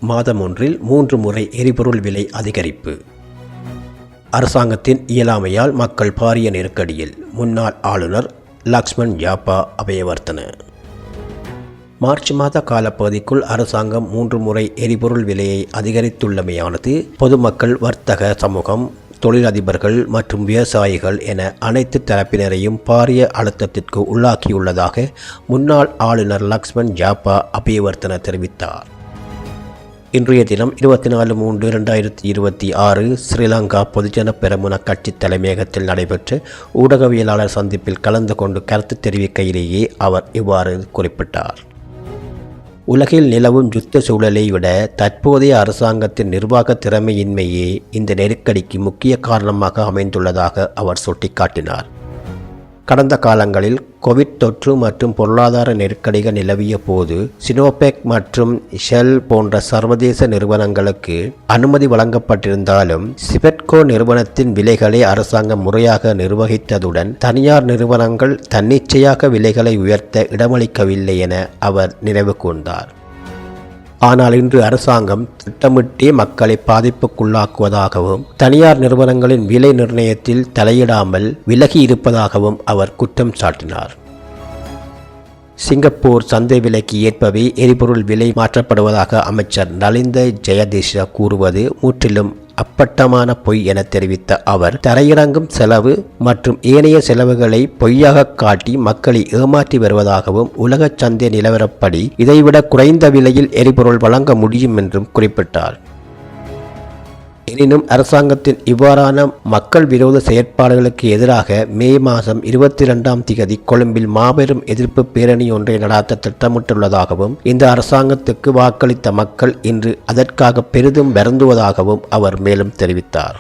மாதம் ஒன்றில் 3 முறை எரிபொருள் விலை அதிகரிப்பு. அரசாங்கத்தின் இயலாமையால் மக்கள் பாரிய நெருக்கடியில். முன்னாள் ஆளுநர் லக்ஷ்மன் யாப்பா அபயவர்த்தன. மார்ச் மாத காலப்பகுதிக்குள் அரசாங்கம் 3 முறை எரிபொருள் விலையை அதிகரித்துள்ளமையானது பொதுமக்கள், வர்த்தக சமூகம், தொழிலதிபர்கள் மற்றும் விவசாயிகள் என அனைத்து தரப்பினரையும் பாரிய அழுத்தத்திற்கு உள்ளாக்கியுள்ளதாக முன்னாள் ஆளுநர் லக்ஷ்மன் யாப்பா அபயவர்த்தன தெரிவித்தார். இன்றைய தினம் 24/3/2026 ஸ்ரீலங்கா பொதுஜன பெரமுன கட்சி தலைமையகத்தில் நடைபெற்ற ஊடகவியலாளர் சந்திப்பில் கலந்து கொண்டு கருத்து தெரிவிக்கையிலேயே அவர் இவ்வாறு குறிப்பிட்டார். உலகில் நிலவும் யுத்த சூழலை விட தற்போதைய அரசாங்கத்தின் நிர்வாக திறமையின்மையே இந்த நெருக்கடிக்கு முக்கிய காரணமாக அமைந்துள்ளதாக அவர் சுட்டிக்காட்டினார். கடந்த காலங்களில் கோவிட் தொற்று மற்றும் பொருளாதார நெருக்கடிகள் நிலவிய போது சினோபெக் மற்றும் ஷெல் போன்ற சர்வதேச நிறுவனங்களுக்கு அனுமதி வழங்கப்பட்டிருந்தாலும் சிபெட்கோ நிறுவனத்தின் விலைகளை அரசாங்கம் முறையாக நிர்வகித்ததுடன் தனியார் நிறுவனங்கள் தன்னிச்சையாக விலைகளை உயர்த்த இடமளிக்கவில்லை என அவர் நினைவு கூர்ந்தார். ஆனால் இன்று அரசாங்கம் திட்டமிட்டே மக்களை பாதிப்புக்குள்ளாக்குவதாகவும் தனியார் நிறுவனங்களின் விலை நிர்ணயத்தில் தலையிடாமல் விலகி இருப்பதாகவும் அவர் குற்றம் சாட்டினார். சிங்கப்பூர் சந்தை விலைக்கு ஏற்பவே எரிபொருள் விலை மாற்றப்படுவதாக அமைச்சர் நலிந்த ஜெயதிஷ கூறுவது முற்றிலும் அப்பட்டமான பொய் என தெரிவித்த அவர், தரையிறங்கும் செலவு மற்றும் ஏனைய செலவுகளை பொய்யாக காட்டி மக்களை ஏமாற்றி வருவதாகவும் உலக சந்தை நிலவரப்படி இதைவிட குறைந்த விலையில் எரிபொருள் வழங்க முடியும் என்றும் குறிப்பிட்டார். எனினும் அரசாங்கத்தின் இவ்வாறான மக்கள் விரோத செயற்பாடுகளுக்கு எதிராக மே மாதம் 22 கொழும்பில் மாபெரும் எதிர்ப்பு பேரணி ஒன்றை நடாத்த திட்டமிட்டுள்ளதாகவும் இந்த அரசாங்கத்துக்கு வாக்களித்த மக்கள் இன்று அதற்காக பெரிதும் வருந்துவதாகவும் அவர் மேலும் தெரிவித்தார்.